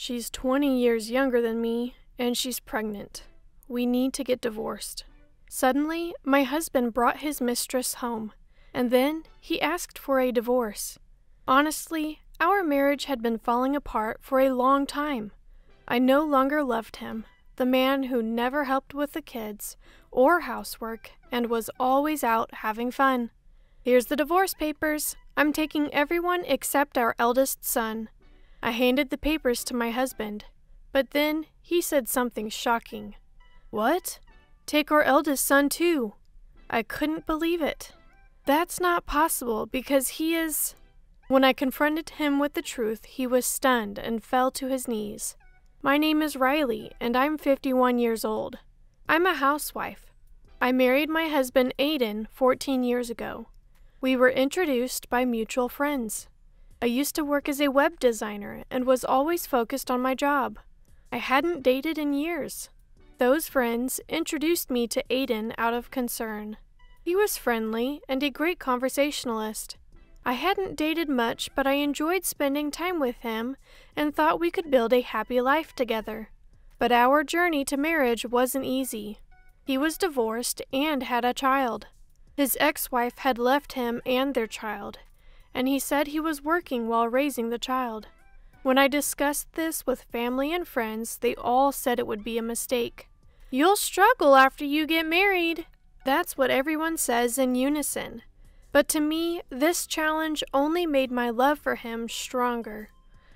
She's 20 years younger than me, and she's pregnant. We need to get divorced. Suddenly, my husband brought his mistress home, and then he asked for a divorce. Honestly, our marriage had been falling apart for a long time. I no longer loved him, the man who never helped with the kids or housework and was always out having fun. Here's the divorce papers. I'm taking everyone except our eldest son. I handed the papers to my husband, but then he said something shocking. What? Take our eldest son too. I couldn't believe it. That's not possible because he is... When I confronted him with the truth, he was stunned and fell to his knees. My name is Riley, and I'm 51 years old. I'm a housewife. I married my husband Aiden 14 years ago. We were introduced by mutual friends. I used to work as a web designer and was always focused on my job. I hadn't dated in years. Those friends introduced me to Aiden out of concern. He was friendly and a great conversationalist. I hadn't dated much, but I enjoyed spending time with him and thought we could build a happy life together. But our journey to marriage wasn't easy. He was divorced and had a child. His ex-wife had left him and their child, and he said he was working while raising the child. When I discussed this with family and friends, they all said it would be a mistake. You'll struggle after you get married. That's what everyone says in unison. But to me, this challenge only made my love for him stronger.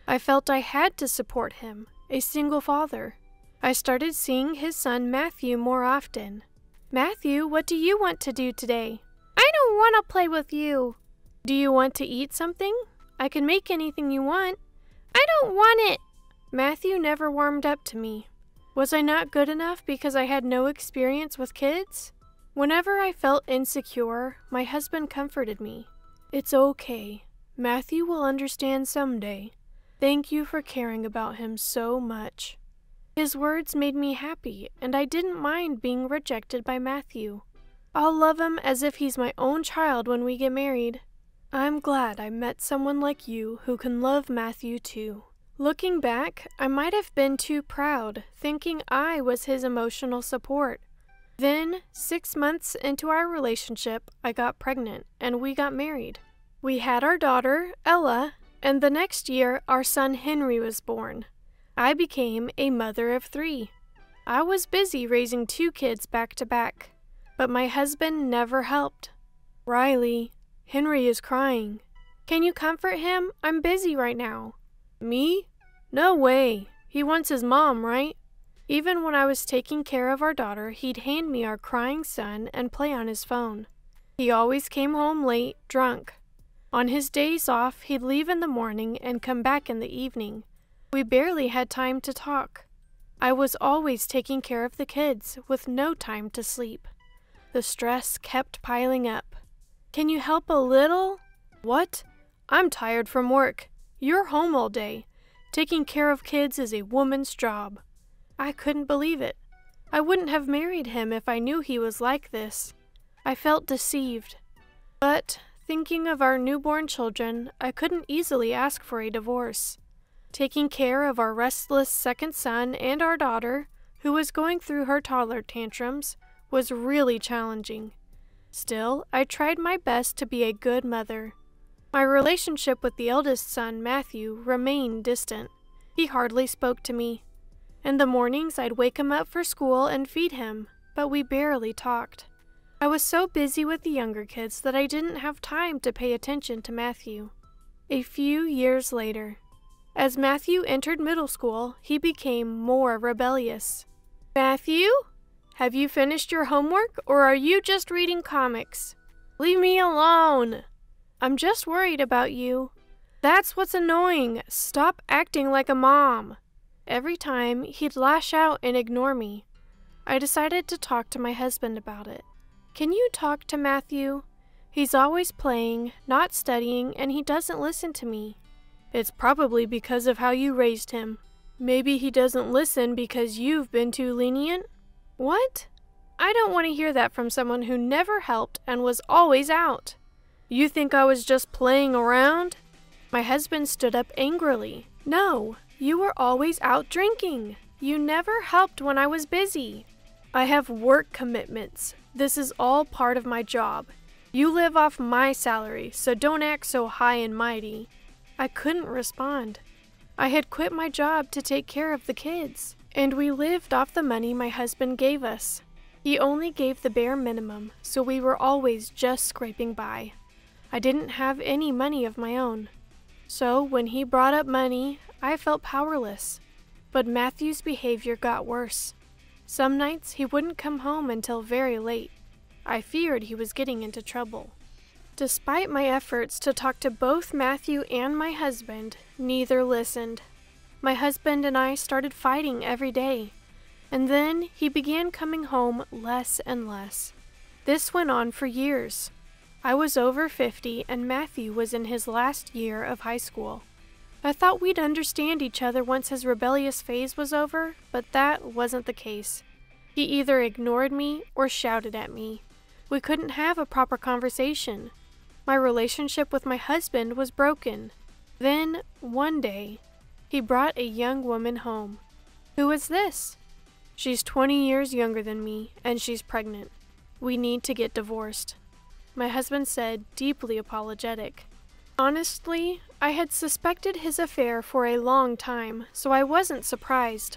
I felt I had to support him, a single father. I started seeing his son Matthew more often. Matthew, what do you want to do today? I don't want to play with you. Do you want to eat something? I can make anything you want. I don't want it. Matthew never warmed up to me. Was I not good enough because I had no experience with kids? Whenever I felt insecure, my husband comforted me. It's okay. Matthew will understand someday. Thank you for caring about him so much. His words made me happy, and I didn't mind being rejected by Matthew. I'll love him as if he's my own child when we get married. I'm glad I met someone like you who can love Matthew too. Looking back, I might have been too proud, thinking I was his emotional support. Then, 6 months into our relationship, I got pregnant, and we got married. We had our daughter, Ella, and the next year, our son Henry was born. I became a mother of 3. I was busy raising 2 kids back to back, but my husband never helped. Riley, Henry is crying. Can you comfort him? I'm busy right now. Me? No way. He wants his mom, right? Even when I was taking care of our daughter, he'd hand me our crying son and play on his phone. He always came home late, drunk. On his days off, he'd leave in the morning and come back in the evening. We barely had time to talk. I was always taking care of the kids, with no time to sleep. The stress kept piling up. Can you help a little? What? I'm tired from work. You're home all day. Taking care of kids is a woman's job. I couldn't believe it. I wouldn't have married him if I knew he was like this. I felt deceived. But, thinking of our newborn children, I couldn't easily ask for a divorce. Taking care of our restless second son and our daughter, who was going through her toddler tantrums, was really challenging. Still, I tried my best to be a good mother. My relationship with the eldest son, Matthew, remained distant. He hardly spoke to me. In the mornings, I'd wake him up for school and feed him, but we barely talked. I was so busy with the younger kids that I didn't have time to pay attention to Matthew. A few years later, as Matthew entered middle school, he became more rebellious. Matthew? Have you finished your homework, or are you just reading comics? Leave me alone! I'm just worried about you. That's what's annoying. Stop acting like a mom. Every time, he'd lash out and ignore me. I decided to talk to my husband about it. Can you talk to Matthew? He's always playing, not studying, and he doesn't listen to me. It's probably because of how you raised him. Maybe he doesn't listen because you've been too lenient? What? I don't want to hear that from someone who never helped and was always out. You think I was just playing around? My husband stood up angrily. No, you were always out drinking. You never helped when I was busy. I have work commitments. This is all part of my job. You live off my salary, so don't act so high and mighty. I couldn't respond. I had quit my job to take care of the kids, and we lived off the money my husband gave us. He only gave the bare minimum, so we were always just scraping by. I didn't have any money of my own. So when he brought up money, I felt powerless. But Matthew's behavior got worse. Some nights he wouldn't come home until very late. I feared he was getting into trouble. Despite my efforts to talk to both Matthew and my husband, neither listened. My husband and I started fighting every day, and then he began coming home less and less. This went on for years. I was over 50 and Matthew was in his last year of high school. I thought we'd understand each other once his rebellious phase was over, but that wasn't the case. He either ignored me or shouted at me. We couldn't have a proper conversation. My relationship with my husband was broken. Then, one day, he brought a young woman home. Who is this? She's 20 years younger than me, and she's pregnant. We need to get divorced. My husband said, deeply apologetic. Honestly, I had suspected his affair for a long time, so I wasn't surprised.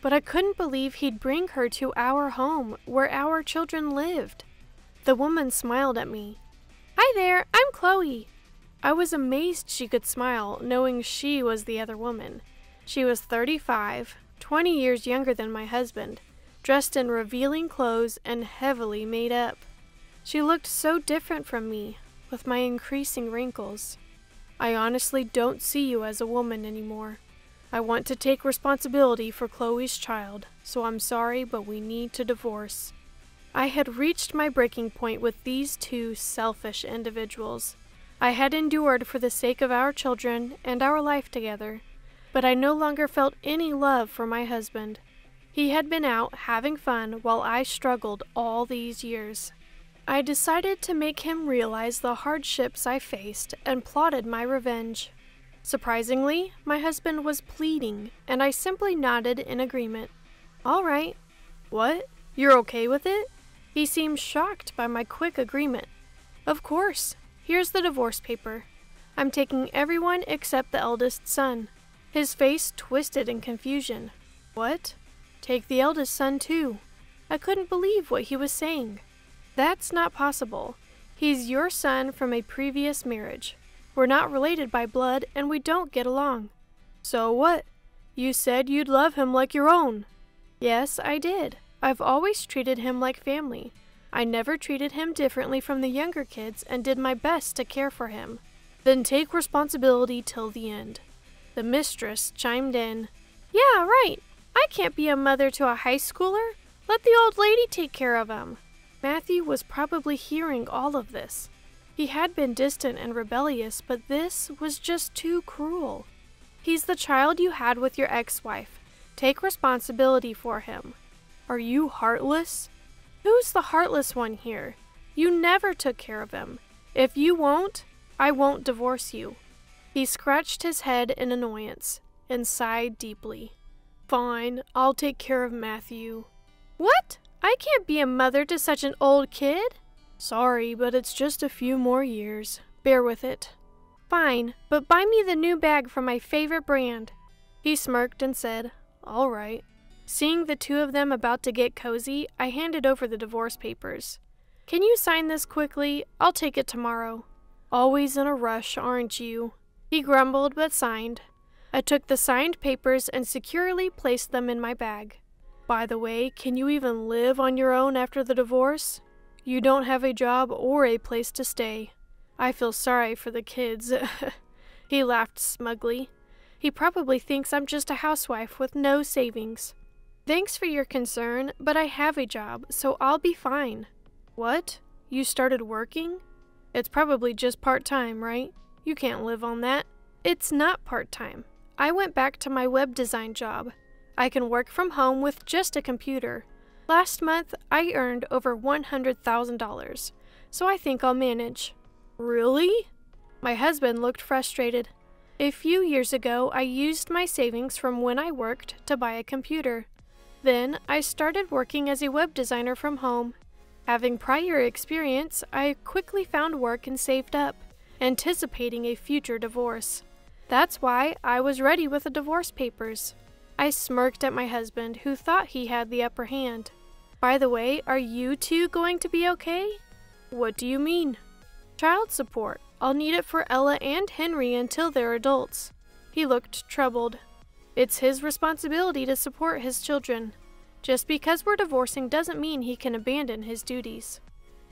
But I couldn't believe he'd bring her to our home, where our children lived. The woman smiled at me. Hi there, I'm Chloe. I was amazed she could smile, knowing she was the other woman. She was 35, 20 years younger than my husband, dressed in revealing clothes and heavily made up. She looked so different from me, with my increasing wrinkles. I honestly don't see you as a woman anymore. I want to take responsibility for Chloe's child, so I'm sorry, but we need to divorce. I had reached my breaking point with these two selfish individuals. I had endured for the sake of our children and our life together, but I no longer felt any love for my husband. He had been out having fun while I struggled all these years. I decided to make him realize the hardships I faced and plotted my revenge. Surprisingly, my husband was pleading, and I simply nodded in agreement. All right. What? You're okay with it? He seemed shocked by my quick agreement. Of course. Here's the divorce paper. I'm taking everyone except the eldest son. His face twisted in confusion. What? Take the eldest son too. I couldn't believe what he was saying. That's not possible. He's your son from a previous marriage. We're not related by blood and we don't get along. So what? You said you'd love him like your own. Yes, I did. I've always treated him like family. I never treated him differently from the younger kids and did my best to care for him. Then take responsibility till the end. The mistress chimed in. Yeah, right. I can't be a mother to a high schooler. Let the old lady take care of him. Matthew was probably hearing all of this. He had been distant and rebellious, but this was just too cruel. He's the child you had with your ex-wife. Take responsibility for him. Are you heartless? Who's the heartless one here? You never took care of him. If you won't, I won't divorce you. He scratched his head in annoyance and sighed deeply. Fine, I'll take care of Matthew. What? I can't be a mother to such an old kid. Sorry, but it's just a few more years. Bear with it. Fine, but buy me the new bag from my favorite brand. He smirked and said, All right. Seeing the two of them about to get cozy, I handed over the divorce papers. Can you sign this quickly? I'll take it tomorrow. Always in a rush, aren't you? He grumbled but signed. I took the signed papers and securely placed them in my bag. By the way, can you even live on your own after the divorce? You don't have a job or a place to stay. I feel sorry for the kids. He laughed smugly. He probably thinks I'm just a housewife with no savings. Thanks for your concern, but I have a job, so I'll be fine. What? You started working? It's probably just part-time, right? You can't live on that. It's not part-time. I went back to my web design job. I can work from home with just a computer. Last month, I earned over $100,000, so I think I'll manage. Really? My husband looked frustrated. A few years ago, I used my savings from when I worked to buy a computer. Then, I started working as a web designer from home. Having prior experience, I quickly found work and saved up, anticipating a future divorce. That's why I was ready with the divorce papers. I smirked at my husband, who thought he had the upper hand. By the way, are you two going to be okay? What do you mean? Child support. I'll need it for Ella and Henry until they're adults. He looked troubled. It's his responsibility to support his children. Just because we're divorcing doesn't mean he can abandon his duties.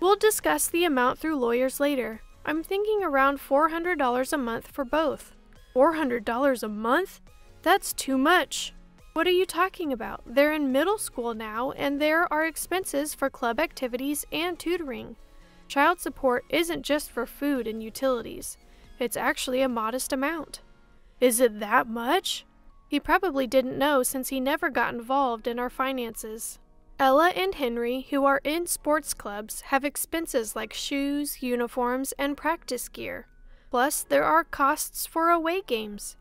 We'll discuss the amount through lawyers later. I'm thinking around $400 a month for both. $400 a month? That's too much. What are you talking about? They're in middle school now, and there are expenses for club activities and tutoring. Child support isn't just for food and utilities. It's actually a modest amount. Is it that much? He probably didn't know since he never got involved in our finances. Ella and Henry, who are in sports clubs, have expenses like shoes, uniforms, and practice gear. Plus, there are costs for away games.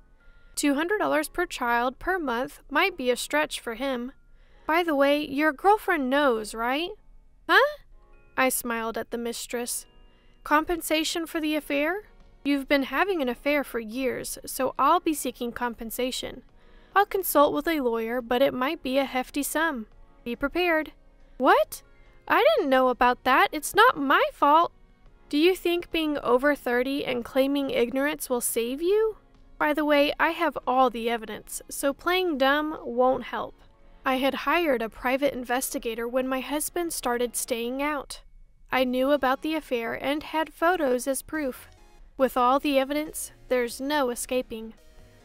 $200 per child per month might be a stretch for him. By the way, your girlfriend knows, right? Huh? I smiled at the mistress. Compensation for the affair? You've been having an affair for years, so I'll be seeking compensation. I'll consult with a lawyer, but it might be a hefty sum. Be prepared. What? I didn't know about that. It's not my fault. Do you think being over 30 and claiming ignorance will save you? By the way, I have all the evidence, so playing dumb won't help. I had hired a private investigator when my husband started staying out. I knew about the affair and had photos as proof. With all the evidence, there's no escaping.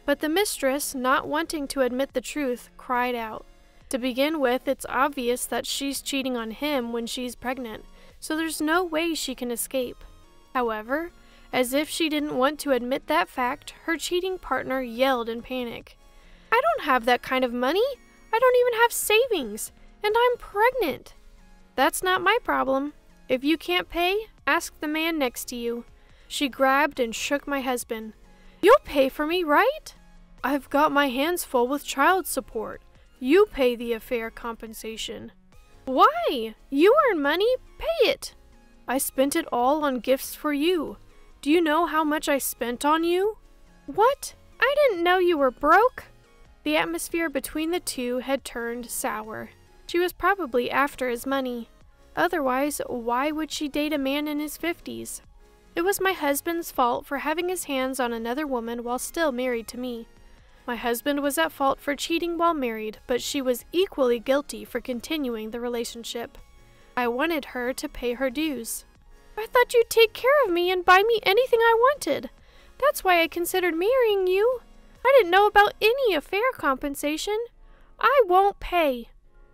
But the mistress, not wanting to admit the truth, cried out. To begin with, it's obvious that she's cheating on him when she's pregnant, so there's no way she can escape. However, as if she didn't want to admit that fact, her cheating partner yelled in panic. I don't have that kind of money. I don't even have savings, and I'm pregnant. That's not my problem. If you can't pay, ask the man next to you. She grabbed and shook my husband. You'll pay for me, right? I've got my hands full with child support. You pay the affair compensation. Why? You earn money. Pay it. I spent it all on gifts for you. Do you know how much I spent on you? What? I didn't know you were broke. The atmosphere between the two had turned sour. She was probably after his money. Otherwise, why would she date a man in his 50s? It was my husband's fault for having his hands on another woman while still married to me. My husband was at fault for cheating while married, but she was equally guilty for continuing the relationship. I wanted her to pay her dues. I thought you'd take care of me and buy me anything I wanted. That's why I considered marrying you. I didn't know about any affair compensation. I won't pay.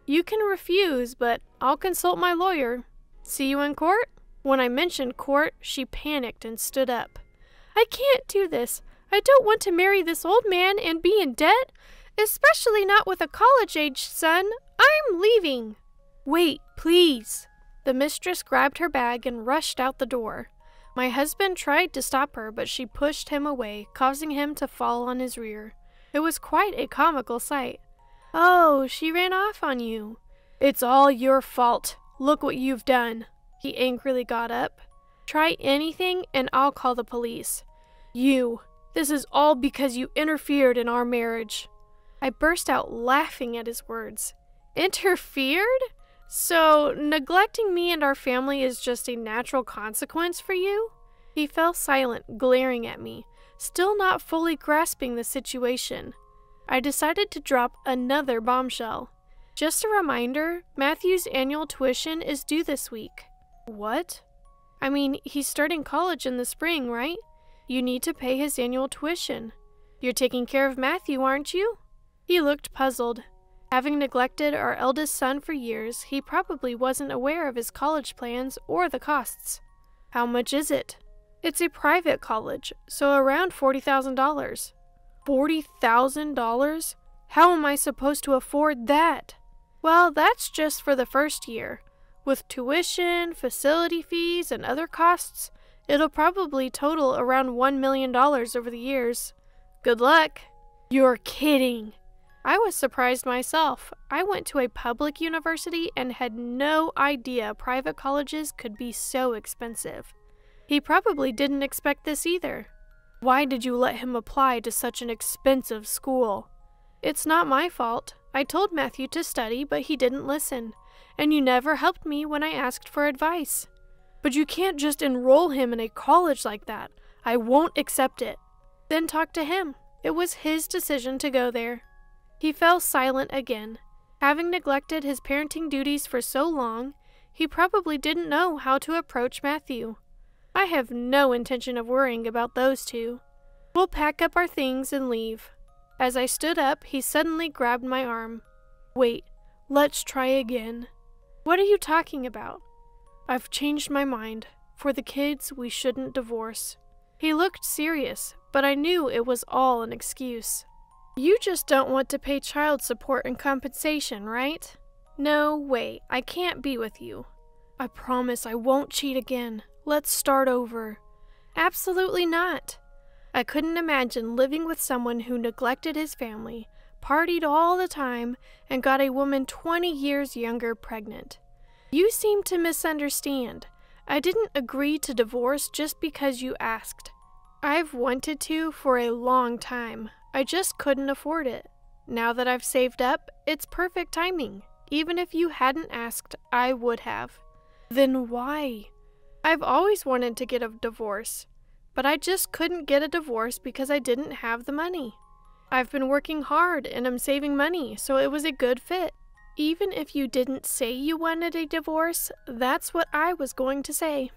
You can refuse, but I'll consult my lawyer. See you in court? When I mentioned court, she panicked and stood up. I can't do this. I don't want to marry this old man and be in debt, especially not with a college-aged son. I'm leaving. Wait, please. The mistress grabbed her bag and rushed out the door. My husband tried to stop her, but she pushed him away, causing him to fall on his rear. It was quite a comical sight. Oh, she ran off on you. It's all your fault. Look what you've done. He angrily got up. Try anything and I'll call the police. This is all because you interfered in our marriage. I burst out laughing at his words. Interfered? So, neglecting me and our family is just a natural consequence for you? He fell silent, glaring at me, still not fully grasping the situation. I decided to drop another bombshell. Just a reminder, Matthew's annual tuition is due this week. What? I mean, he's starting college in the spring, right? You need to pay his annual tuition. You're taking care of Matthew, aren't you? He looked puzzled. Having neglected our eldest son for years, he probably wasn't aware of his college plans or the costs. How much is it? It's a private college, so around $40,000. $40,000? How am I supposed to afford that? Well, that's just for the first year. With tuition, facility fees, and other costs, it'll probably total around $1 million over the years. Good luck. You're kidding. I was surprised myself. I went to a public university and had no idea private colleges could be so expensive. He probably didn't expect this either. Why did you let him apply to such an expensive school? It's not my fault. I told Matthew to study, but he didn't listen. And you never helped me when I asked for advice. But you can't just enroll him in a college like that. I won't accept it. Then talk to him. It was his decision to go there. He fell silent again. Having neglected his parenting duties for so long, he probably didn't know how to approach Matthew. I have no intention of worrying about those two. We'll pack up our things and leave. As I stood up, he suddenly grabbed my arm. Wait, let's try again. What are you talking about? I've changed my mind. For the kids, we shouldn't divorce. He looked serious, but I knew it was all an excuse. You just don't want to pay child support and compensation, right? No way, I can't be with you. I promise I won't cheat again. Let's start over. Absolutely not. I couldn't imagine living with someone who neglected his family, partied all the time, and got a woman 20 years younger pregnant. You seem to misunderstand. I didn't agree to divorce just because you asked. I've wanted to for a long time. I just couldn't afford it. Now that I've saved up, it's perfect timing. Even if you hadn't asked, I would have. Then why? I've always wanted to get a divorce, but I just couldn't get a divorce because I didn't have the money. I've been working hard and I'm saving money, so it was a good fit. Even if you didn't say you wanted a divorce, that's what I was going to say.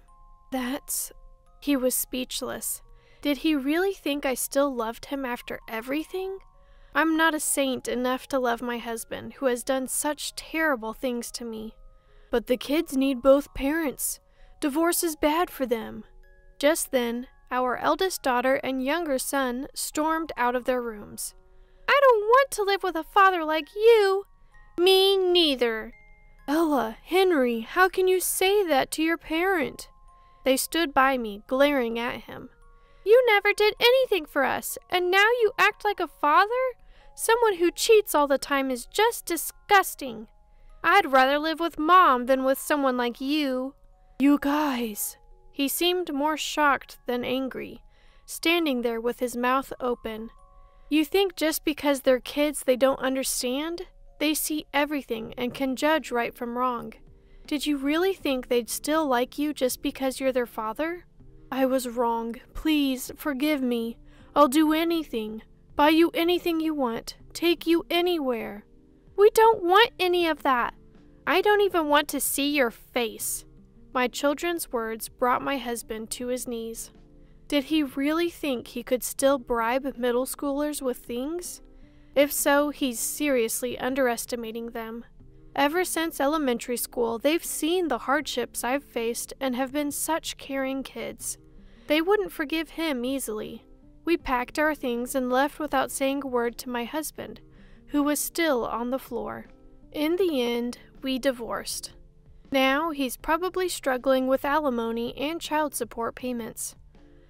He was speechless. Did he really think I still loved him after everything? I'm not a saint enough to love my husband, who has done such terrible things to me. But the kids need both parents. Divorce is bad for them. Just then, our eldest daughter and younger son stormed out of their rooms. I don't want to live with a father like you. Me neither. Ella, Henry, how can you say that to your parent? They stood by me, glaring at him. You never did anything for us, and now you act like a father? Someone who cheats all the time is just disgusting. I'd rather live with Mom than with someone like you. You guys. He seemed more shocked than angry, standing there with his mouth open. You think just because they're kids they don't understand? They see everything and can judge right from wrong. Did you really think they'd still like you just because you're their father? I was wrong. Please, forgive me. I'll do anything. Buy you anything you want. Take you anywhere. We don't want any of that. I don't even want to see your face. My children's words brought my husband to his knees. Did he really think he could still bribe middle schoolers with things? If so, he's seriously underestimating them. Ever since elementary school, they've seen the hardships I've faced and have been such caring kids. They wouldn't forgive him easily. We packed our things and left without saying a word to my husband, who was still on the floor. In the end, we divorced. Now he's probably struggling with alimony and child support payments.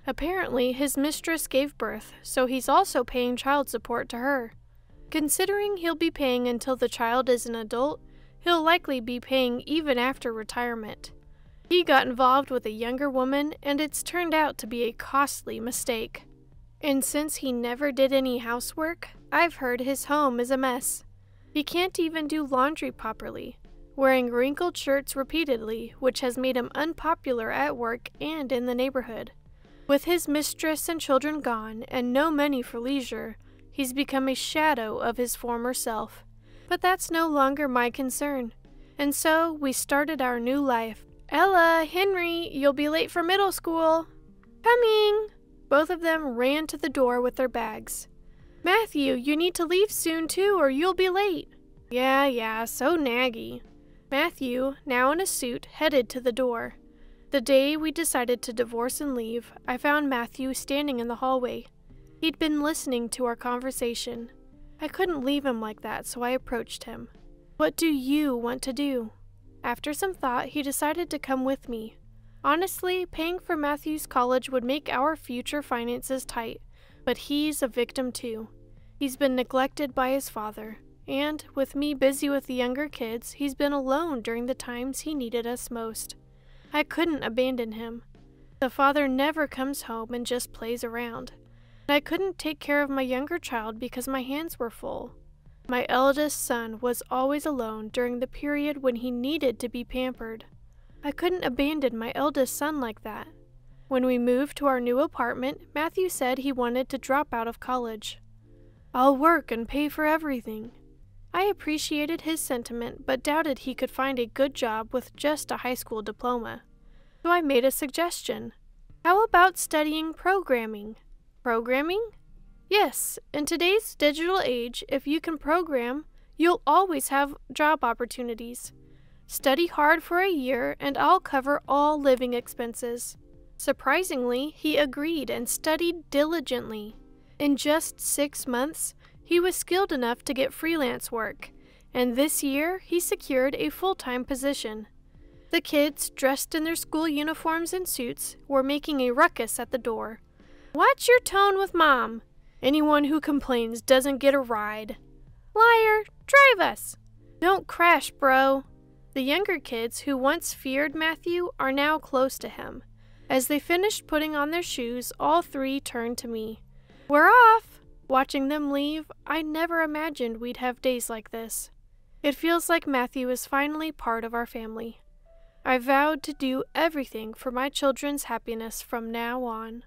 Apparently, his mistress gave birth, so he's also paying child support to her. Considering he'll be paying until the child is an adult, he'll likely be paying even after retirement. He got involved with a younger woman, and it's turned out to be a costly mistake. And since he never did any housework, I've heard his home is a mess. He can't even do laundry properly, wearing wrinkled shirts repeatedly, which has made him unpopular at work and in the neighborhood. With his mistress and children gone, and no money for leisure, he's become a shadow of his former self. But that's no longer my concern. And so, we started our new life. Ella, Henry, you'll be late for middle school. Coming! Both of them ran to the door with their bags. Matthew, you need to leave soon too, or you'll be late. Yeah, so naggy. Matthew, now in a suit, headed to the door. The day we decided to divorce and leave, I found Matthew standing in the hallway. He'd been listening to our conversation. I couldn't leave him like that, so I approached him. What do you want to do? After some thought, he decided to come with me. Honestly, paying for Matthew's college would make our future finances tight, But he's a victim too. He's been neglected by his father, and with me busy with the younger kids, he's been alone during the times he needed us most. I couldn't abandon him. The father never comes home and just plays around. I couldn't take care of my younger child because my hands were full. My eldest son was always alone during the period when he needed to be pampered. I couldn't abandon my eldest son like that. When we moved to our new apartment, Matthew said he wanted to drop out of college. "I'll work and pay for everything." I appreciated his sentiment, but doubted he could find a good job with just a high school diploma. So I made a suggestion. How about studying programming? Programming? Yes, in today's digital age, if you can program, you'll always have job opportunities. Study hard for a year and I'll cover all living expenses. Surprisingly, he agreed and studied diligently. In just 6 months, he was skilled enough to get freelance work, and this year he secured a full-time position. The kids, dressed in their school uniforms and suits, were making a ruckus at the door. "Watch your tone with Mom. Anyone who complains doesn't get a ride." "Liar, drive us." "Don't crash, bro." The younger kids who once feared Matthew are now close to him. As they finished putting on their shoes, all three turned to me. "We're off." Watching them leave, I never imagined we'd have days like this. It feels like Matthew is finally part of our family. I vowed to do everything for my children's happiness from now on.